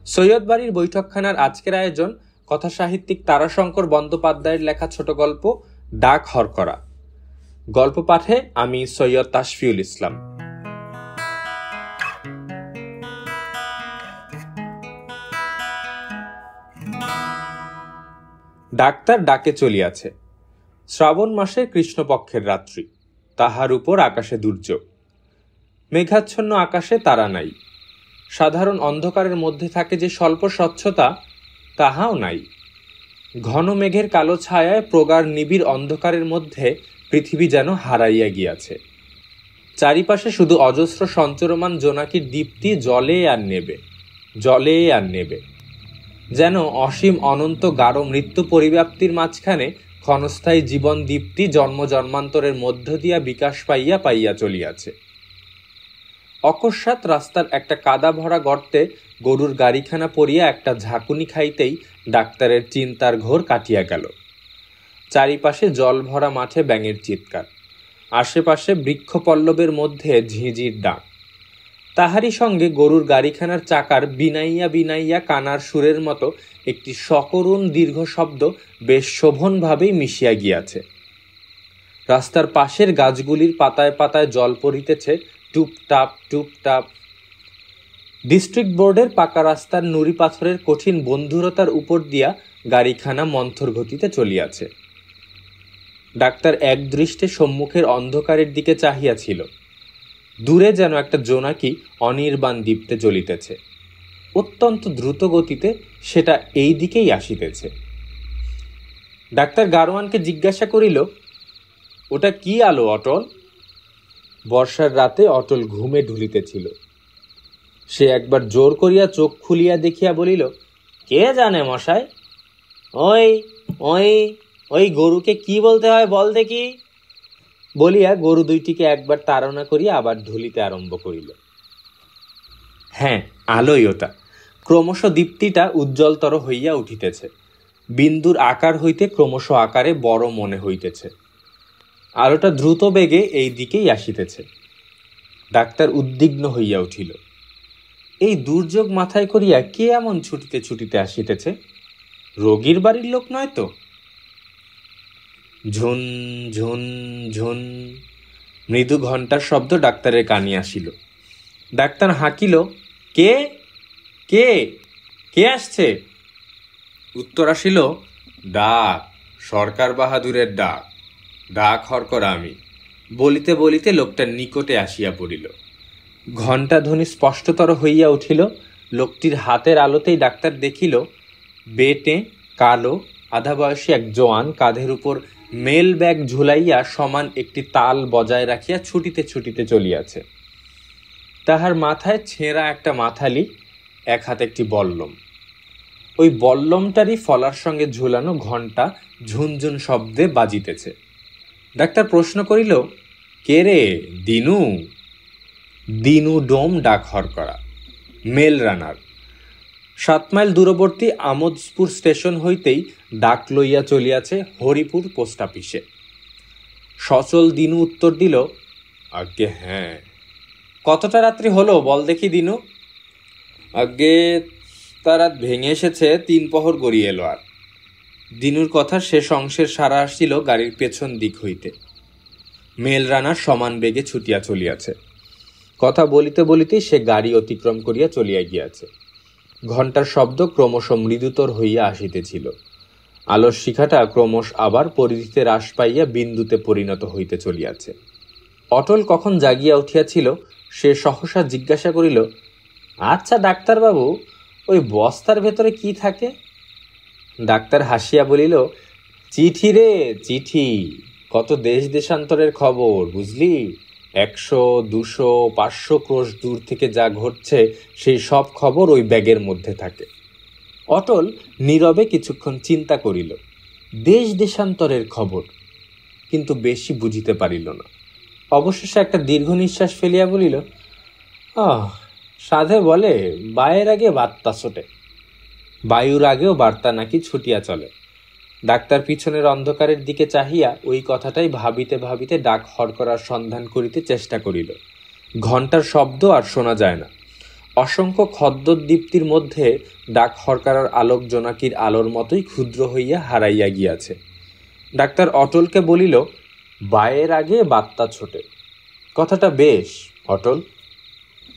সৈয়দ বাড়ির বৈঠকখানার আজকের আয়োজন কথাসাহিত্যিক তারাশঙ্কর বন্দ্যোপাধ্যায়ের লেখা ছোট গল্প ডাক হরকরা। গল্প পাঠে আমি সৈয়দ তাশফিউল ইসলাম। ডাক্তার ডাকে চলিয়াছে। শ্রাবণ মাসে কৃষ্ণপক্ষের রাত্রি, তাহার উপর আকাশে দুর্যোগ। মেঘাচ্ছন্ন আকাশে তারা নাই। সাধারণ অন্ধকারের মধ্যে থাকে যে স্বল্প স্বচ্ছতা, তাহাও নাই। ঘন মেঘের কালো ছায়ায় প্রগাঢ় নিবিড় অন্ধকারের মধ্যে পৃথিবী যেন হারাইয়া গিয়াছে। চারিপাশে শুধু অজস্র সঞ্চরমান জোনাকির দীপ্তি জলে আর নেবে, জলে আর নেবে। যেন অসীম অনন্ত গাঢ় মৃত্যু পরিব্যাপ্তির মাঝখানে ক্ষণস্থায়ী জীবন দীপ্তি জন্ম জন্মান্তরের মধ্য দিয়া বিকাশ পাইয়া পাইয়া চলিয়াছে। অকস্মাৎ রাস্তার একটা কাদা ভরা গর্তে গরুর গাড়িখানা পড়িয়া একটা ঝাঁকুনি খাইতেই ডাক্তারের চিন্তার ঘোর কাটিয়া গেল। চারিপাশে জল ভরা মাঠে ব্যাঙের চিৎকার, আশেপাশে বৃক্ষপল্লবের মধ্যে ঝিঁঝির ডাক। তাহারই সঙ্গে গরুর গাড়িখানার চাকার বিনাইয়া বিনাইয়া কানার সুরের মতো একটি সকরুণ দীর্ঘ শব্দ বেশ শোভনভাবেই মিশিয়া গিয়াছে। রাস্তার পাশের গাছগুলির পাতায় পাতায় জল পড়িতেছে টুপটাপ টুপটাপ। ডিস্ট্রিক্ট বোর্ডের পাকা রাস্তার নুড়ি পাথরের কঠিন বন্ধুরতার উপর দিয়া গাড়িখানা মন্থর গতিতে চলিয়াছে। ডাক্তার এক দৃষ্টে সম্মুখের অন্ধকারের দিকে চাহিয়াছিল। দূরে যেন একটা জোনাকি অনির্বাণ দীপ্তে চলিতেছে, অত্যন্ত দ্রুত গতিতে সেটা এই দিকেই আসিতেছে। ডাক্তার গারোয়ানকে জিজ্ঞাসা করিল, ওটা কি আলো অটল? বর্ষার রাতে অটল ঘুমে ঢুলিতেছিল। সে একবার জোর করিয়া চোখ খুলিয়া দেখিয়া বলিল, কে জানে মশাই, ওই ওই ওই গরুকে কি বলতে হয় বল দেখি। বলিয়া গরু দুইটিকে একবার তাড়না করিয়া আবার ঢুলিতে আরম্ভ করিল। হ্যাঁ, আলোই ওটা। ক্রমশ দীপ্তিটা উজ্জ্বলতর হইয়া উঠিতেছে, বিন্দুর আকার হইতে ক্রমশ আকারে বড় মনে হইতেছে। আলোটা দ্রুত বেগে এই দিকেই আসিতেছে। ডাক্তার উদ্বিগ্ন হইয়া উঠিল। এই দুর্যোগ মাথায় করিয়া কে এমন ছুটিতে ছুটিতে আসিতেছে? রোগীর বাড়ির লোক নয় তো? ঝুন ঝুন ঝুন মৃদু ঘণ্টার শব্দ ডাক্তারের কানে আসিল। ডাক্তার হাঁকিল, কে কে কে আসছে? উত্তর আসিল, ডাক, সরকার বাহাদুরের ডাক, ডাক হরকরা আমি। বলিতে বলিতে লোকটার নিকটে আসিয়া পড়িল। ঘণ্টা ধ্বনি স্পষ্টতর হইয়া উঠিল। লোকটির হাতের আলোতেই ডাক্তার দেখিল, বেটে কালো আধা বয়সী এক জোয়ান কাঁধের উপর মেল ব্যাগ ঝুলাইয়া সমান একটি তাল বজায় রাখিয়া ছুটিতে ছুটিতে চলিয়াছে। তাহার মাথায় ছেঁড়া একটা মাথালি, এক হাতে একটি বল্লম। ওই বল্লমটারই ফলার সঙ্গে ঝুলানো ঘণ্টা ঝুনঝুন শব্দে বাজিতেছে। ডাক্তার প্রশ্ন করিল, কে রে দিনু? দিনু ডোম ডাক হরকরা, মেল রানার। 7 মাইল দূরবর্তী আমোদপুর স্টেশন হইতেই ডাক লইয়া চলিয়াছে হরিপুর পোস্ট অফিসে। সচল দিনু উত্তর দিল, আজ্ঞে হ্যাঁ। কতটা রাত্রি হলো বল দেখি দিনু? আজ্ঞে তা রাত ভেঙে এসেছে, 3 প্রহর গড়িয়ে এলো। আর দিনুর কথা শেষ অংশের সারা আসছিল গাড়ির পেছন দিক হইতে। মেল রানার সমান বেগে ছুটিয়া চলিয়াছে। কথা বলিতে বলিতেই সে গাড়ি অতিক্রম করিয়া চলিয়া গিয়াছে। ঘণ্টার শব্দ ক্রমশ মৃদুতর হইয়া আসিতেছিল। আলোর শিখাটা ক্রমশ আবার পরিধিতে হ্রাস পাইয়া বিন্দুতে পরিণত হইতে চলিয়াছে। অটল কখন জাগিয়া উঠিয়াছিল সে সহসা জিজ্ঞাসা করিল, আচ্ছা ডাক্তারবাবু, ওই বস্তার ভেতরে কি থাকে? ডাক্তার হাসিয়া বলিল, চিঠি রে চিঠি, কত দেশ দেশান্তরের খবর, বুঝলি? 100, 200, 500 ক্রোশ দূর থেকে যা ঘটছে সেই সব খবর ওই ব্যাগের মধ্যে থাকে। অটল নীরবে কিছুক্ষণ চিন্তা করিল। দেশ দেশান্তরের খবর, কিন্তু বেশি বুঝিতে পারিল না। অবশেষে একটা দীর্ঘ নিঃশ্বাস ফেলিয়া বলিল, সাধে বলে বায়ের আগে বার্তা ছোটে, বায়ুর আগেও বার্তা নাকি ছুটিয়া চলে। ডাক্তার পিছনের অন্ধকারের দিকে চাহিয়া ওই কথাটাই ভাবিতে ভাবিতে ডাক হরকরার সন্ধান করিতে চেষ্টা করিল। ঘণ্টার শব্দ আর শোনা যায় না। অসংখ্য খদ্দদ্দীপ্তির মধ্যে ডাক হরকারার আলোক জোনাকির আলোর মতোই ক্ষুদ্র হইয়া হারাইয়া গিয়াছে। ডাক্তার অটলকে বলিল, বায়ের আগে বাত্তা ছোটে। কথাটা বেশ অটল।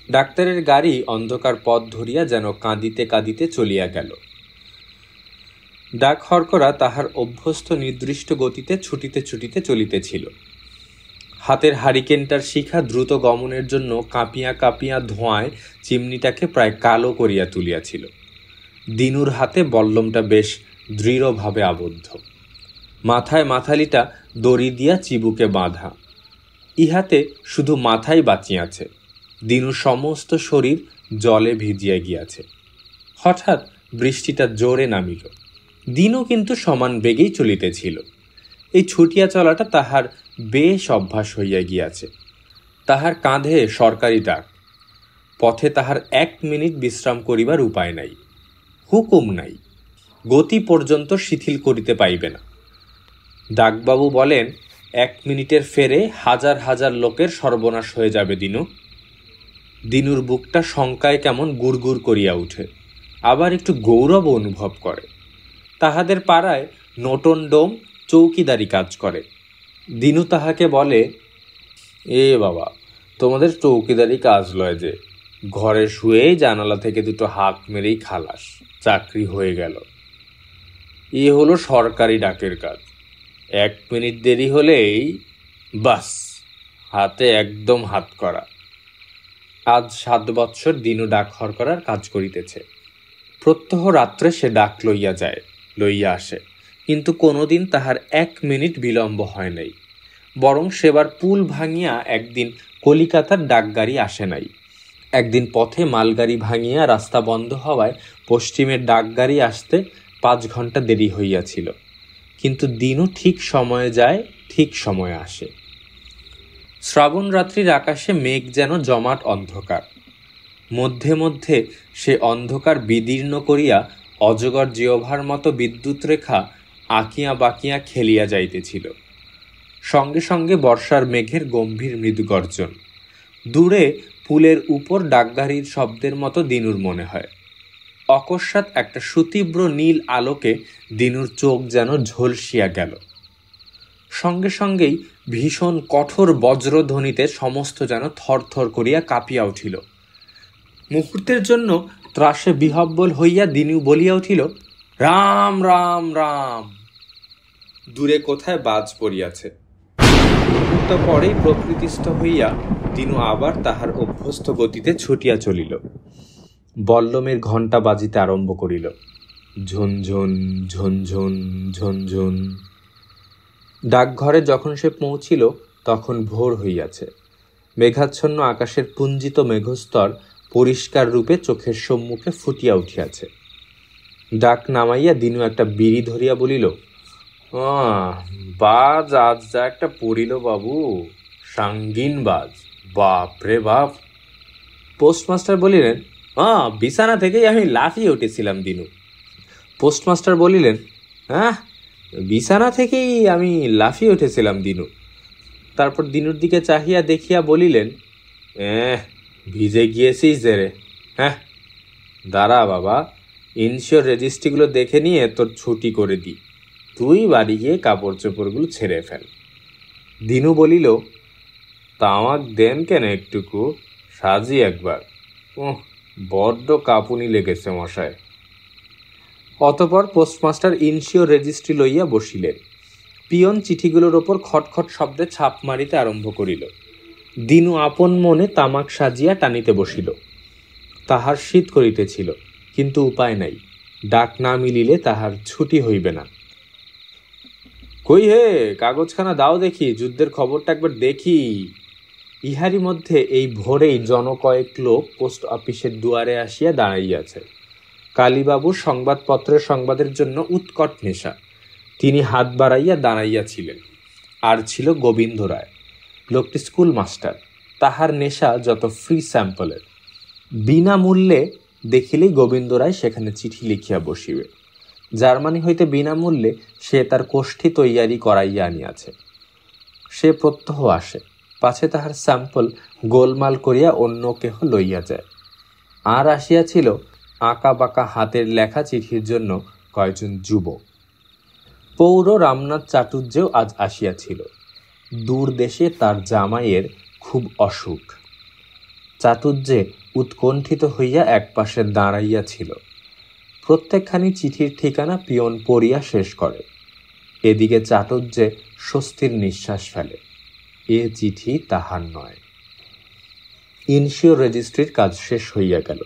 ডাক্তারের গাড়ি অন্ধকার পথ ধরিয়া যেন কাঁদিতে কাঁদিতে চলিয়া গেল। ডাক হরকরা তাহার অভ্যস্ত নির্দিষ্ট গতিতে ছুটিতে ছুটিতে চলিতেছিল। হাতের হারিকেনটার শিখা দ্রুত গমনের জন্য কাঁপিয়া কাঁপিয়া ধোঁয়ায় চিমনিটাকে প্রায় কালো করিয়া তুলিয়াছিল। দিনুর হাতে বল্লমটা বেশ দৃঢ়ভাবে আবদ্ধ। মাথায় মাথালিটা দড়ি দিয়া চিবুকে বাঁধা। ইহাতে শুধু মাথাই বাঁচিয়াছে, দিনুর সমস্ত শরীর জলে ভিজিয়া গিয়াছে। হঠাৎ বৃষ্টিটা জোরে নামিল। দিনও কিন্তু সমান বেগেই চলিতেছিল। এই ছুটিয়া চলাটা তাহার বেশ অভ্যাস হইয়া গিয়াছে। তাহার কাঁধে সরকারি ডাক। পথে তাহার 1 মিনিট বিশ্রাম করিবার উপায় নাই, হুকুম নাই, গতি পর্যন্ত শিথিল করিতে পাইবে না। ডাকবাবু বলেন, 1 মিনিটের ফেরে হাজার হাজার লোকের সর্বনাশ হয়ে যাবে দিনু। দিনুর বুকটা শঙ্কায় কেমন গুড়গুড় করিয়া উঠে, আবার একটু গৌরব অনুভব করে। তাহাদের পাড়ায় নটন ডোম চৌকিদারি কাজ করে। দিনু তাহাকে বলে, এ বাবা, তোমাদের চৌকিদারি কাজ লয় যে, ঘরে শুয়েই জানালা থেকে দুটো হাঁক মেরেই খালাস, চাকরি হয়ে গেল। এ হলো সরকারি ডাকের কাজ। 1 মিনিট দেরি হলেই বাস, হাতে একদম হাত করা। আজ 7 বৎসর দিনু ডাক হরকরার কাজ করিতেছে। প্রত্যহ রাত্রে সে ডাক লইয়া যায়, লইয়া আসে, কিন্তু কোনোদিন তাহার 1 মিনিট বিলম্ব হয় নাই। বরং সেবার পুল ভাঙিয়া একদিন কলিকাতার ডাকগাড়ি আসে নাই। একদিন পথে মালগাড়ি ভাঙিয়া রাস্তা বন্ধ হওয়ায় পশ্চিমের ডাকগাড়ি আসতে 5 ঘন্টা দেরি হইয়াছিল। কিন্তু দিনও ঠিক সময়ে যায়, ঠিক সময়ে আসে। শ্রাবণ রাত্রির আকাশে মেঘ যেন জমাট অন্ধকার। মধ্যে মধ্যে সে অন্ধকার বিদীর্ণ করিয়া অজগর জিহ্বার মতো বিদ্যুৎ রেখা আঁকিয়া বাঁকিয়া খেলিয়া যাইতেছিল। সঙ্গে সঙ্গে বর্ষার মেঘের গম্ভীর মৃদু গর্জন। দূরে পুলের উপর ডাকগাড়ির শব্দের মতো দিনুর মনে হয়। অকস্মাৎ একটা সুতীব্র নীল আলোকে দিনুর চোখ যেন ঝলসিয়া গেল। সঙ্গে সঙ্গেই ভীষণ কঠোর বজ্রধ্বনিতে সমস্ত যেন থরথর করিয়া কাঁপিয়া উঠিল। মুহূর্তের জন্য ত্রাসে বিহব্বল হইয়া দিনু বলিয়া উঠিল, রাম রাম রাম। দূরে কোথায় বাজ পড়িয়াছে। মুহূর্ত পরেই প্রকৃতিস্থ হইয়া দিনু আবার তাহার অভ্যস্ত গতিতে ছুটিয়া চলিল। বল্লমের ঘণ্টা বাজিতে আরম্ভ করিল। ঝুনঝুন ঝুনঝুন ঝুনঝুন। ডাকঘরে যখন সে পৌঁছিল তখন ভোর হইয়াছে। মেঘাচ্ছন্ন আকাশের পুঞ্জিত মেঘস্তর পরিষ্কার রূপে চোখের সম্মুখে ফুটিয়া উঠিয়াছে। ডাক নামাইয়া দিনু একটা বিড়ি ধরিয়া বলিল, বাজ আজ যা একটা পড়িল বাবু, সাঙ্গিন বাজ, বাপ রে বাপ। পোস্টমাস্টার বলিলেন, বিছানা থেকেই আমি লাফিয়ে উঠেছিলাম দিনু। পোস্টমাস্টার বলিলেন, বিছানা থেকেই আমি লাফিয়ে উঠেছিলাম দিনু। তারপর দিনুর দিকে চাহিয়া দেখিয়া বলিলেন, ভিজে গিয়েছিস যে রে। দাঁড়া বাবা, ইনশিওর রেজিস্ট্রিগুলো দেখে নিয়ে তোর ছুটি করে দিই, তুই বাড়ি গিয়ে কাপড় চোপড়গুলো ছেড়ে ফেল। দিনু বলিল, তামাক দেন কেন একটুকু, সাজি একবার। বড্ড কাঁপুনি লেগেছে মশায়। অতপর পোস্টমাস্টার ইনশিওর রেজিস্ট্রি লইয়া বসিলেন। পিয়ন চিঠিগুলোর ওপর খটখট শব্দে ছাপ মারিতে আরম্ভ করিল। দিনু আপন মনে তামাক সাজিয়া টানিতে বসিল। তাহার শীত করিতেছিল, কিন্তু উপায় নাই, ডাক না মিলিলে তাহার ছুটি হইবে না। কই হে, কাগজখানা দাও দেখি, যুদ্ধের খবরটা একবার দেখি। ইহারি মধ্যে এই ভোরেই জনকয়েক লোক পোস্ট অফিসের দুয়ারে আসিয়া দাঁড়াইয়াছে। কালীবাবুর সংবাদপত্রের সংবাদের জন্য উৎকট নেশা। তিনি হাত বাড়াইয়া দাঁড়াইয়াছিলেন। আর ছিল গোবিন্দ রায়, লোকটি স্কুল মাস্টার। তাহার নেশা যত ফ্রি স্যাম্পলের। বিনামূল্যে দেখিলেই গোবিন্দ রায় সেখানে চিঠি লিখিয়া বসিবে। জার্মানি হইতে বিনামূল্যে সে তার কোষ্ঠী তৈয়ারি করাইয়া আনিয়াছে। সে প্রত্যহ আসে, পাছে তাহার স্যাম্পল গোলমাল করিয়া অন্য কেহ লইয়া যায়। আর আসিয়াছিল আঁকা বাঁকা হাতের লেখা চিঠির জন্য কয়েকজন যুবক। পৌর রামনাথ চাটুর্যেও আজ আসিয়াছিল। দূর দেশে তার জামাইয়ের খুব অসুখ। চাটুর্যে উৎকণ্ঠিত হইয়া একপাশে দাঁড়াইয়াছিল। প্রত্যেকখানি চিঠির ঠিকানা পিয়ন পড়িয়া শেষ করে। এদিকে চাটুর্যে স্বস্তির নিঃশ্বাস ফেলে। এ চিঠি তাহার নয়। ইনশিওর রেজিস্ট্রির কাজ শেষ হইয়া গেল।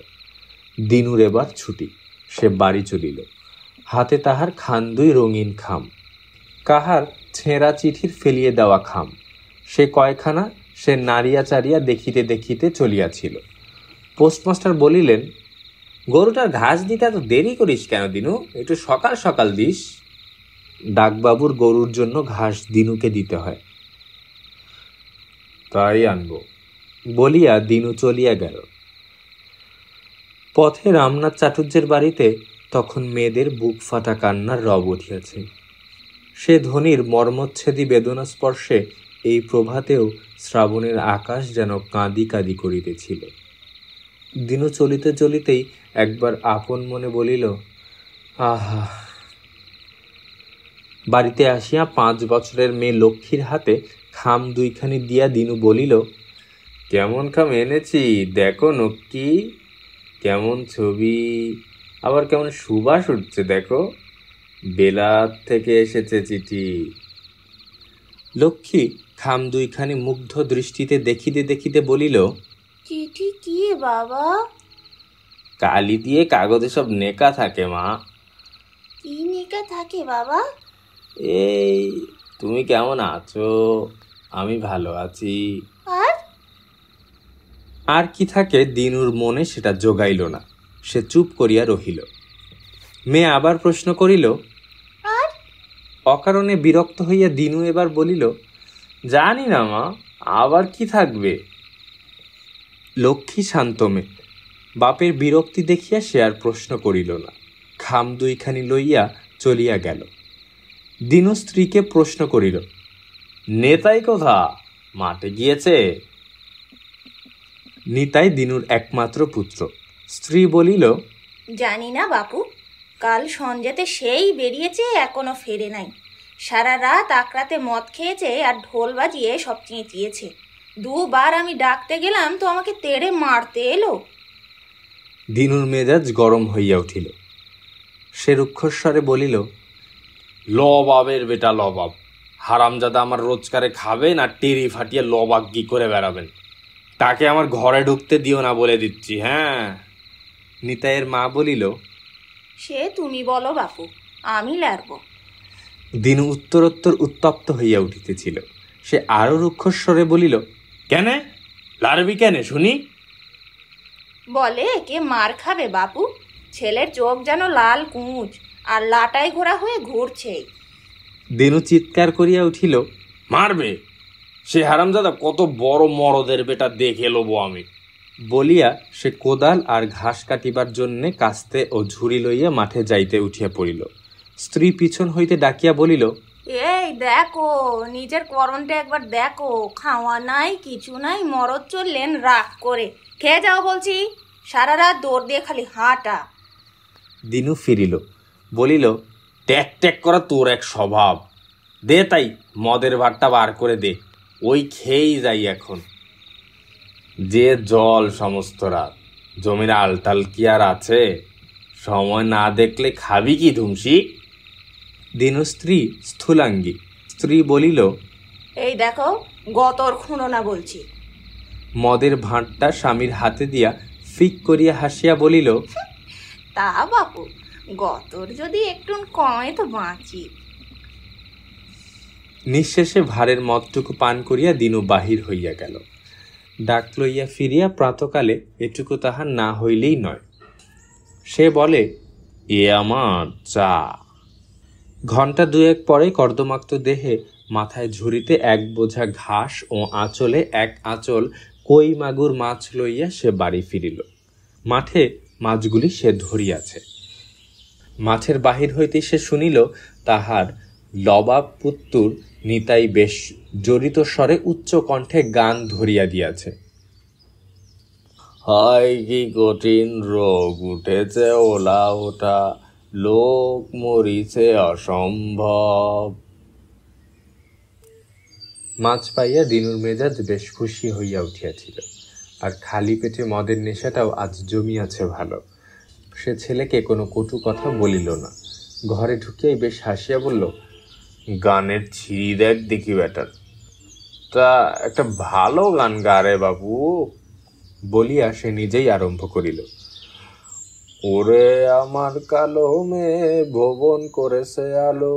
দিনুর এবার ছুটি। সে বাড়ি চলিল। হাতে তাহার খান্দুই রঙিন খাম, কাহার ছেঁড়া চিঠির ফেলিয়ে দেওয়া খাম। সে কয়খানা সে নাড়িয়া চাড়িয়া দেখিতে দেখিতে চলিয়াছিল। পোস্টমাস্টার বলিলেন, গরুটার ঘাস দিতে এত দেরি করিস কেন দিনু? একটু সকাল সকাল দিস। ডাকবাবুর গরুর জন্য ঘাস দিনুকে দিতে হয়। তাই আনবো বলিয়া দিনু চলিয়া গেল। পথে রামনাথ চাটুর্যের বাড়িতে তখন মেয়েদের বুক ফাটা কান্নার রব উঠিয়াছে। সে ধ্বনির মর্মচ্ছেদী বেদনা স্পর্শে এই প্রভাতেও শ্রাবণের আকাশ যেন কাঁদি কাঁদি করিতেছিল। দিনু চলিতে চলিতেই একবার আপন মনে বলিল, আহা। বাড়িতে আসিয়া 5 বছরের মেয়ে লক্ষ্মীর হাতে খাম দুইখানি দিয়া দিনু বলিল, কেমন খাম এনেছি দেখো নক্কি, কেমন ছবি, আবার কেমন সুবাস উঠছে দেখো, বেলাত থেকে এসেছে চিঠি। লক্ষ্মী খাম দুইখানি মুগ্ধ দৃষ্টিতে দেখিতে দেখিতে বলিল, চিঠি কি বাবা? কালি দিয়ে কাগজে সব নেকা থাকে মা। কি নেকা থাকে বাবা? এই তুমি কেমন আছো? আমি ভালো আছি। আর কি থাকে দিনুর মনে সেটা জোগাইল না। সে চুপ করিয়া রহিল। মেয়ে আবার প্রশ্ন করিল। অকারণে বিরক্ত হইয়া দিনু এবার বলিল, জানি না মা, আবার কি থাকবে। লক্ষ্মী শান্ত মেয়ে। বাপের বিরক্তি দেখিয়া সে আর প্রশ্ন করিল না। খাম দুইখানি লইয়া চলিয়া গেল। দিনু স্ত্রীকে প্রশ্ন করিল, নেতাই কোথা? মাঠে গিয়েছে? নিতাই দিনুর একমাত্র পুত্র। স্ত্রী বলিল, জানি না বাপু, কাল সন্ধ্যাতে সেই বেরিয়েছে, এখনো ফেরে নাই। সারা রাত আকরাতে মদ খেয়েছে আর ঢোল বাজিয়ে সব চেঁচিয়েছে। 2 বার আমি ডাকতে গেলাম তো আমাকে তেড়ে মারতে এলো। দিনুর মেজাজ গরম হইয়া উঠিল। সে রুক্ষস্বরে বলিল, লবাবের বেটা লবাব, হারামজাদা আমার রোজগারে খাবেন আর টেরি ফাটিয়ে লবাগ্গি করে বেড়াবেন। তাকে আমার ঘরে ঢুকতে দিও না বলে দিচ্ছি। হ্যাঁ। নিতাইয়ের মা বলিল, সে তুমি বলো বাপু, আমি লারব। দিনু উত্তরোত্তর উত্তপ্ত হইয়া উঠিতেছিল। সে আরো রুক্ষস্বরে বলিল, কেন লারবি কেন শুনি? বলে কে মার খাবে বাপু? ছেলের চোখ যেন লাল কুঁচ আর লাটাই ঘোড়া হয়ে ঘুরছে। দিনু চিৎকার করিয়া উঠিল, মারবে? সে হারামজাদা কত বড় মরদের বেটা দেখে লবো আমি। বলিয়া সে কোদাল আর ঘাস কাটিবার জন্যে কাস্তে ও ঝুড়ি লইয়া মাঠে যাইতে উঠিয়া পড়িল। স্ত্রী পিছন হইতে ডাকিয়া বলিল, এই দেখো, নিজের করণটা একবার দেখো। খাওয়া নাই, কিছু নাই, মরদ চললেন রাগ করে। খেয়ে যাও বলছি। সারা রাত দৌড় দিয়ে খালি হাঁটা। দিনু ফিরিল, বলিল, ট্যাক ট্যাক করা তোর এক স্বভাব। দে তাই মদের ভাতটা বার করে দে, ওই খেয়েই যাই এখন। যে জল সমস্ত রাত, জমির আলটাল কি আর আছে? সময় না দেখলে খাবি কি ধুমসি? দিনু স্ত্রী স্থূলাঙ্গী। স্ত্রী বলিল, এই দেখো, গতর খুঁড়ো না বলছি। মদের ভাঁটটা স্বামীর হাতে দিয়া ফিক করিয়া হাসিয়া বলিল, তা বাপু, গতর যদি একটু কমে তো বাঁচি। নিঃশেষে ভারের মদটুকু পান করিয়া দিনু বাহির হইয়া গেল। ডাক লইয়া ফিরিয়া প্রাতকালে এটুকু তাহার না হইলেই নয়। সে বলে, এ আমার চা। ঘণ্টা 2 পরে কর্দমাক্ত দেহে, মাথায় ঝুড়িতে 1 বোঝা ঘাস ও আঁচলে 1 আঁচল কই মাগুর মাছ লইয়া সে বাড়ি ফিরিল। মাঠে মাছগুলি সে ধরিয়াছে। মাঠের বাহির হইতে সে শুনিল তাহার লবাব পুত্তুর নিতাই বেশ জড়িত স্বরে উচ্চ কণ্ঠে গান ধরিয়া দিয়াছে। হায় কি কঠিন রোগ উঠেছে ওলা ওঠা, লোক মরিছে অসম্ভব। মাছ পাইয়া দিনুর মেজাজ বেশ খুশি হইয়া উঠিয়াছিল, আর খালি পেটে মদের নেশাটাও আজ জমিয়াছে ভালো। সে ছেলেকে কোনো কটু কথা বলিল না, ঘরে ঢুকিয়াই বেশ হাসিয়া বলল, গানের ছিঁড়ি দেখ দেখি বেটার, তা একটা ভালো গান গা রে বাবু। বলিয়া সে নিজেই আরম্ভ করিল, ওরে আমার কালো মেয়ে ভবন করেছে আলো।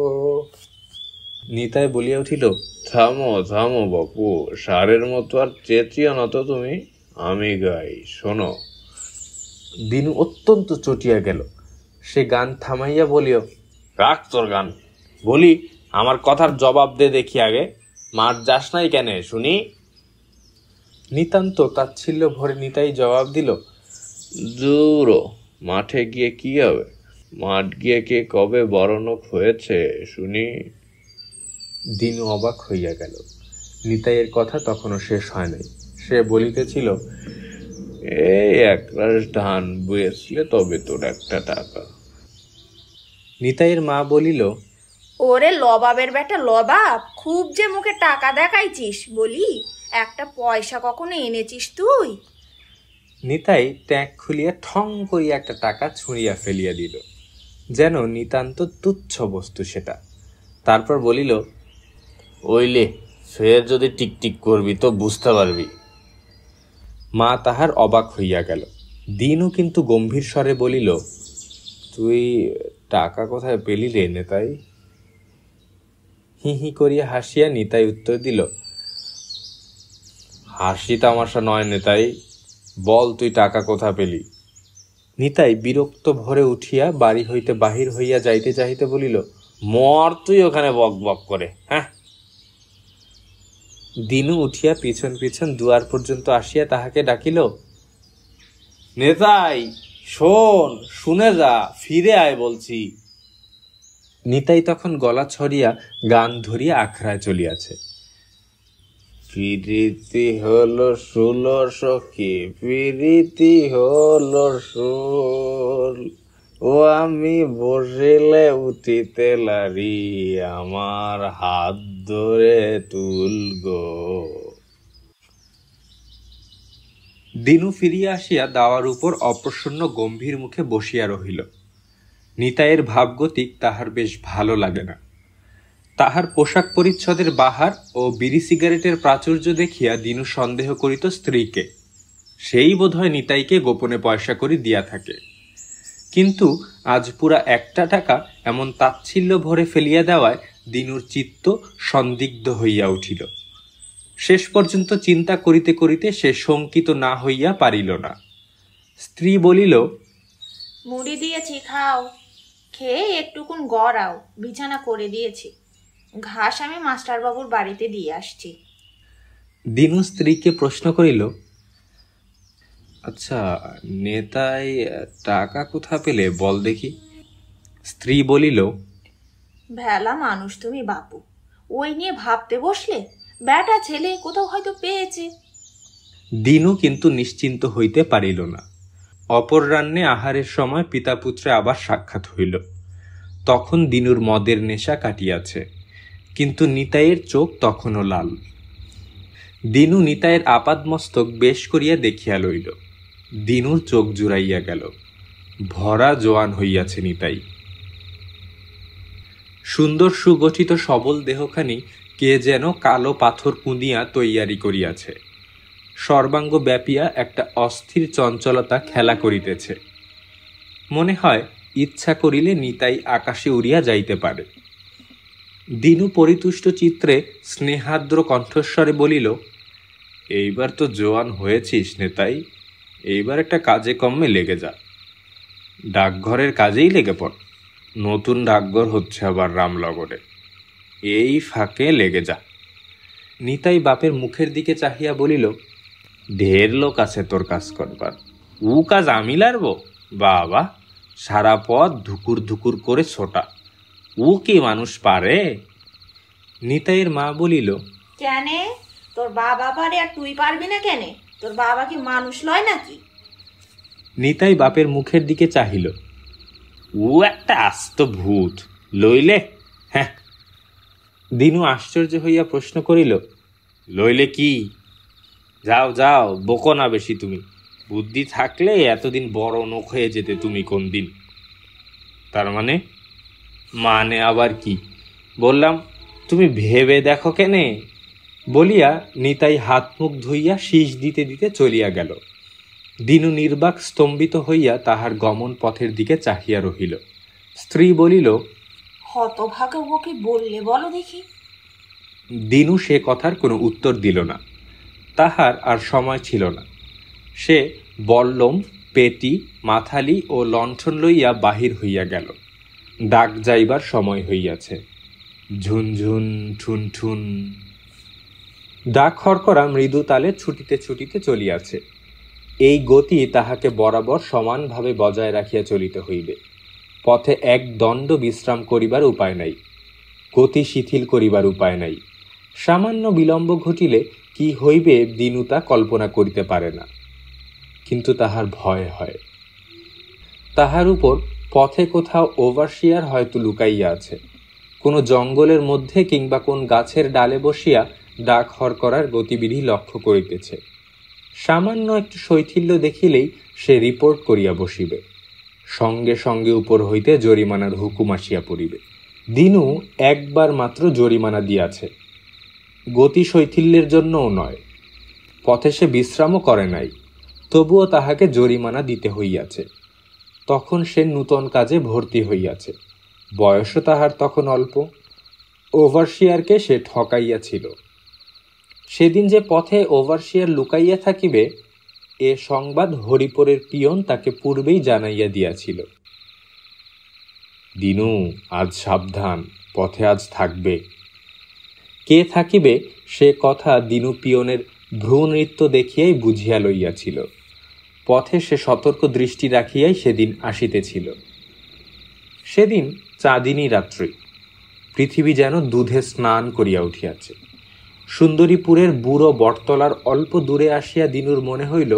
নিতাই বলিয়া উঠিল, থামো থামো বাপু, সারের মতো আর চেঁচিও না তো তুমি, আমি গাই শোনো। দিনু অত্যন্ত চটিয়া গেল। সে গান থামাইয়া বলিও, রাখ তোর গান, বলি আমার কথার জবাব দে দেখি আগে, মাঠ যাস নাই কেন শুনি। নিতান্ত তাচ্ছিল্য ভরে নিতাই জবাব দিল, দূর মাঠে গিয়ে কি হবে, মাঠ গিয়ে কে কবে বড়লোক হয়েছে শুনি। দিনু অবাক হইয়া গেল। নিতাইয়ের কথা তখনও শেষ হয় নাই। সে বলিতেছিল, এই এক রাশ ধান বেচলে তবে তোর একটা টাকা। নিতাইয়ের মা বলিল, ওরে লবাবের বেটা লবাব, খুব যে মুখে টাকা দেখাইছিস, বলি একটা পয়সা কখনো এনেছিস তুই? নিতাই ট্যাঁক খুলিয়া ঠং করিয়া একটা টাকা ছুঁড়িয়া ফেলিয়া দিল, যেন নিতান্ত তুচ্ছ বস্তু সেটা। তারপর বলিল, ওইলে ফের যদি টিকটিক করবি তো বুঝতে পারবি। মা তাহার অবাক হইয়া গেল। দিনও কিন্তু গম্ভীর স্বরে বলিল, তুই টাকা কোথায় পেলি রে নেতাই? হি হি করিয়া হাসিয়া নিতাই উত্তর দিল, হাসি তামাশা নয় নেতাই, বল তুই টাকা কোথা পেলি। নিতাই বিরক্ত ভরে উঠিয়া বাড়ি হইতে বাহির হইয়া যাইতে যাইতে বলিল, মর তুই ওখানে বক বক করে, হ্যাঁ। দিনু উঠিয়া পিছন পিছন দুয়ার পর্যন্ত আসিয়া তাহাকে ডাকিল, নেতাই শোন, শুনে যা, ফিরে আয় বলছি। নিতাই তখন গলা ছড়িয়া গান ধরিয়া আখড়ায় চলিয়াছে, প্রীতি হলো ষোলশ কি প্রীতি হলো ষোল, ও আমি বসিলে উঠিতে লারি, আমার হাত ধরে তুল গো। দিনু ফিরিয়া আসিয়া দাওয়ার উপর অপ্রসন্ন গম্ভীর মুখে বসিয়া রহিল। নিতাইয়ের ভাবগতিক তাহার বেশ ভালো লাগে না। তাহার পোশাক পরিচ্ছদের বাহার ও বিড়ি সিগারেটের প্রাচুর্য দেখিয়া দিনু সন্দেহ করিত স্ত্রীকে, সেই বোধহয় নিতাইকে গোপনে পয়সা করি দিয়া থাকে। কিন্তু আজ পুরা একটা টাকা এমন তাচ্ছিল্য ভরে ফেলিয়া দেওয়ায় দিনুর চিত্ত সন্দিগ্ধ হইয়া উঠিল। শেষ পর্যন্ত চিন্তা করিতে করিতে সে শঙ্কিত না হইয়া পারিল না। স্ত্রী বলিল, মুড়ি দিয়েছি, খাও, খেয়ে একটুকুন গড়াও, বিছানা করে দিয়েছি, ঘাস আমি মাস্টারবাবুর বাড়িতে দিয়ে আসছি। দিনু স্ত্রীকে প্রশ্ন করিল, আচ্ছা নেতাই টাকা কোথা পেলে বল দেখি। স্ত্রী বলিল, ভেলা মানুষ তুমি বাপু, ওই নিয়ে ভাবতে বসলে, বেটা ছেলে কোথাও হয়তো পেয়েছে। দিনু কিন্তু নিশ্চিন্ত হইতে পারিল না। অপরাহ্নে আহারের সময় পিতা পুত্রে আবার সাক্ষাৎ হইল। তখন দিনুর মদের নেশা কাটিয়াছে, কিন্তু নিতাইয়ের চোখ তখনও লাল। দিনু নিতাইয়ের আপাদমস্তক বেশ করিয়া দেখিয়া লইল। দিনুর চোখ জুড়াইয়া গেল, ভরা জোয়ান হইয়াছে নিতাই। সুন্দর সুগঠিত সবল দেহখানি কে যেন কালো পাথর কুঁদিয়া তৈয়ারি করিয়াছে। সর্বাঙ্গ ব্যাপিয়া একটা অস্থির চঞ্চলতা খেলা করিতেছে। মনে হয় ইচ্ছা করিলে নিতাই আকাশে উড়িয়া যাইতে পারে। দিনু পরিতুষ্ট চিত্রে স্নেহাদ্র কণ্ঠস্বরে বলিল, এইবার তো জোয়ান হয়েছিস নেতাই, এইবার একটা কাজে কম্মে লেগে যা, ডাকঘরের কাজেই লেগে পড়, নতুন ডাকঘর হচ্ছে আবার রামনগরে, এই ফাঁকে লেগে যা। নিতাই বাপের মুখের দিকে চাহিয়া বলিল, ঢের লোক আছে তোর কাজ করবার, ও কাজ আমি লারবো? বাবা, সারা পথ ধুকুর ধুকুর করে ছোটা, ও কি মানুষ পারে? নিতাইয়ের মা বলিল, কেনে তোর বাবা পারে আর তুই পারবি না কেনে? তোর বাবা কি মানুষ লয় নাকি? নিতাই বাপের মুখের দিকে চাহিল। ও একটা আস্ত ভূত, লইলে? হ্যাঁ। দিনু আশ্চর্য হইয়া প্রশ্ন করিল, লইলে কি? যাও যাও, বকো না বেশি তুমি। বুদ্ধি থাকলে এতদিন বড় নোখ হয়ে যেতে তুমি কোন দিন। তার মানে? মানে আবার কি? বললাম তুমি ভেবে দেখো কেনে, বলিয়া নিতাই হাত মুখ ধুইয়া শীষ দিতে দিতে চলিয়া গেল। দিনু নির্বাক স্তম্ভিত হইয়া তাহার গমন পথের দিকে চাহিয়া রহিল। স্ত্রী বলিল, হতভাগা ওকে বললে বলো দেখি। দিনু সে কথার কোনো উত্তর দিল না। তাহার আর সময় ছিল না। সে বল্লম, পেটি, মাথালি ও লণ্ঠন লইয়া বাহির হইয়া গেল। ডাক যাইবার সময় হইয়াছে। ঝুনঝুন ঠুন ঠুন। ডাক হরকরা মৃদু তালে ছুটিতে ছুটিতে চলিয়াছে। এই গতি তাহাকে বরাবর সমানভাবে বজায় রাখিয়া চলিতে হইবে। পথে এক দণ্ড বিশ্রাম করিবার উপায় নাই, গতি শিথিল করিবার উপায় নাই। সামান্য বিলম্ব ঘটিলে কি হইবে দিনু তা কল্পনা করিতে পারে না, কিন্তু তাহার ভয় হয়। তাহার উপর পথে কোথাও ওভারশিয়ার হয়তো লুকাইয়া আছে, কোনো জঙ্গলের মধ্যে কিংবা কোন গাছের ডালে বসিয়া ডাক হরকরার গতিবিধি লক্ষ্য করিতেছে। সামান্য একটু শৈথিল্য দেখিলেই সে রিপোর্ট করিয়া বসিবে। সঙ্গে সঙ্গে উপর হইতে জরিমানার হুকুম আসিয়া পড়িবে। দিনু একবার মাত্র জরিমানা দিয়াছে, গতি শৈথিল্যের জন্যও নয়। পথে সে বিশ্রামও করে নাই, তবুও তাহাকে জরিমানা দিতে হইয়াছে। তখন সে নূতন কাজে ভর্তি হইয়াছে, বয়সও তাহার তখন অল্প। ওভারশিয়ারকে সে ঠকাইয়াছিল। সেদিন যে পথে ওভারশিয়ার লুকাইয়া থাকিবে, এ সংবাদ হরিপুরের পিয়ন তাকে পূর্বেই জানাইয়া দিয়াছিল। দিনু, আজ সাবধান, পথে আজ থাকবে। কে থাকিবে সে কথা দিনু পিয়নের ভ্রূনৃত্য দেখিয়াই বুঝিয়া লইয়াছিল। পথে সে সতর্ক দৃষ্টি রাখিয়াই সেদিন আসিতেছিল। সেদিন চাঁদিনী রাত্রি, পৃথিবী যেন দুধে স্নান করিয়া উঠিয়াছে। সুন্দরীপুরের বুড়ো বটতলার অল্প দূরে আসিয়া দিনুর মনে হইল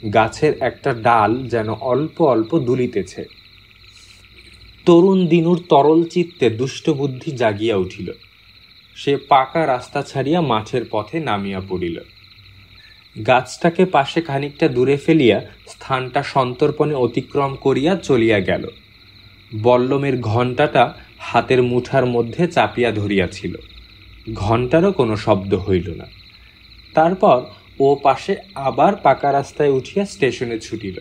গাছের একটা ডাল যেন অল্প অল্প দুলিতেছে। তরুণ দিনুর তরল চিত্তে দুষ্টবুদ্ধি জাগিয়া উঠিল। সে পাকা রাস্তা ছাড়িয়া মাঠের পথে নামিয়া পড়িল। গাছটাকে পাশে খানিকটা দূরে ফেলিয়া স্থানটা সন্তর্পণে অতিক্রম করিয়া চলিয়া গেল। বল্লমের ঘণ্টাটা হাতের মুঠার মধ্যে চাপিয়া ধরিয়াছিল। ঘণ্টারও কোনো শব্দ হইল না। তারপর ও পাশে আবার পাকা রাস্তায় উঠিয়া স্টেশনে ছুটিল।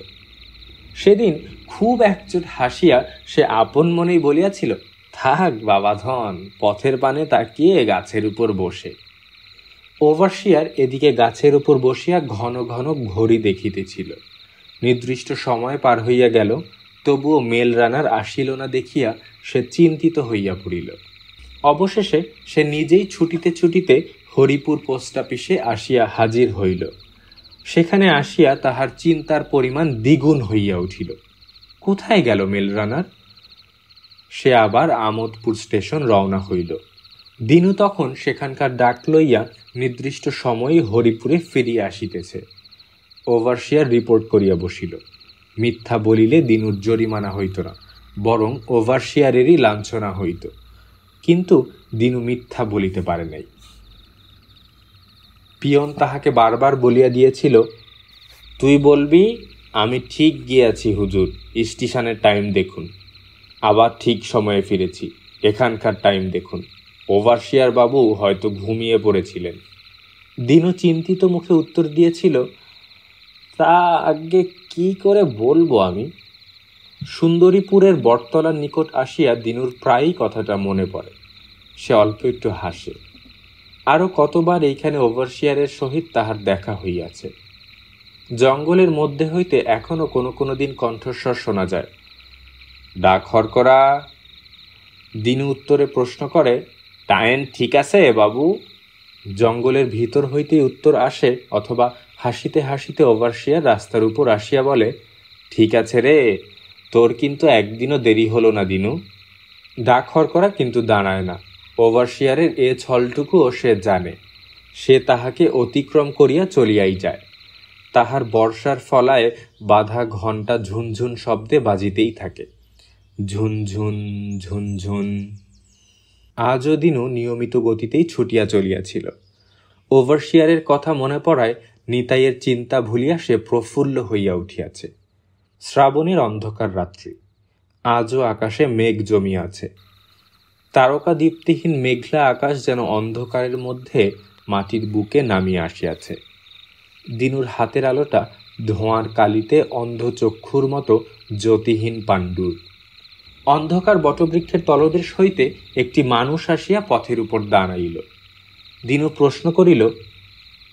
সেদিন খুব একচোট হাসিয়া সে আপন মনেই বলিয়াছিল, থাক বাবাধন, পথের পানে তাকিয়ে গাছের উপর বসে। ওভারশিয়ার এদিকে গাছের উপর বসিয়া ঘন ঘন ঘড়ি দেখিতেছিল। নির্দিষ্ট সময় পার হইয়া গেল, তবুও মেল রানার আসিল না দেখিয়া সে চিন্তিত হইয়া পড়িল। অবশেষে সে নিজেই ছুটিতে ছুটিতে হরিপুর পোস্ট অফিসে আসিয়া হাজির হইল। সেখানে আসিয়া তাহার চিন্তার পরিমাণ দ্বিগুণ হইয়া উঠিল। কোথায় গেল মেল রানার? সে আবার আমোদপুর স্টেশন রওনা হইল। দিনু তখন সেখানকার ডাক লইয়া নির্দিষ্ট সময়ে হরিপুরে ফিরিয়া আসিতেছে। ওভারশিয়ার রিপোর্ট করিয়া বসিল। মিথ্যা বলিলে দিনুর জরিমানা হইত না, বরং ওভারশিয়ারেরই লাঞ্ছনা হইত। কিন্তু দিনু মিথ্যা বলিতে পারে নাই। পিয়ন তাহাকে বারবার বলিয়া দিয়েছিল, তুই বলবি আমি ঠিক গিয়াছি হুজুর, স্টেশনের টাইম দেখুন। আবার ঠিক সময়ে ফিরেছি, এখানকার টাইম দেখুন। ওভারশিয়ার বাবু হয়তো ঘুমিয়ে পড়েছিলেন। দিনু চিন্তিত মুখে উত্তর দিয়েছিল, তা আগে কি করে বলবো আমি। সুন্দরীপুরের বটতলার নিকট আসিয়া দিনুর প্রায়ই কথাটা মনে পড়ে। সে অল্প একটু হাসে। আরও কতবার এইখানে ওভারশিয়ারের সহিত তাহার দেখা হইয়াছে। জঙ্গলের মধ্যে হইতে এখনো কোনো কোনো দিন কণ্ঠস্বর শোনা যায়, ডাক হরকরা। দিনু উত্তরে প্রশ্ন করে, টাইম ঠিক আছে বাবু? জঙ্গলের ভিতর হইতেই উত্তর আসে, অথবা হাসিতে হাসিতে ওভারশিয়ার রাস্তার উপর আসিয়া বলে, ঠিক আছে রে, তোর কিন্তু একদিনও দেরি হলো না দিনু। ডাক হরকরা কিন্তু দাঁড়ায় না। ওভারশিয়ারের এ ছলটুকুও সে জানে। সে তাহাকে অতিক্রম করিয়া চলিয়াই যায়। তাহার বর্ষার ফলায় বাঁধা ঘণ্টা ঝুনঝুন শব্দে বাজিতেই থাকে। ঝুনঝুন ঝুনঝুন। আজও দিনও নিয়মিত গতিতেই ছুটিয়া চলিয়াছিল। ওভারশিয়ারের কথা মনে পড়ায় নিতাইয়ের চিন্তা ভুলিয়া সে প্রফুল্ল হইয়া উঠিয়াছে। শ্রাবণের অন্ধকার রাত্রি, আজও আকাশে মেঘ জমিয়াছে। তারকা দীপ্তিহীন মেঘলা আকাশ যেন অন্ধকারের মধ্যে মাটির বুকে নামিয়া আসিয়াছে। দিনুর হাতের আলোটা ধোঁয়ার কালিতে অন্ধ চক্ষুর মতো জ্যোতিহীন পাণ্ডুর। অন্ধকার বটবৃক্ষের তলদেশ হইতে একটি মানুষ আসিয়া পথের উপর দাঁড়াইল। দিনু প্রশ্ন করিল,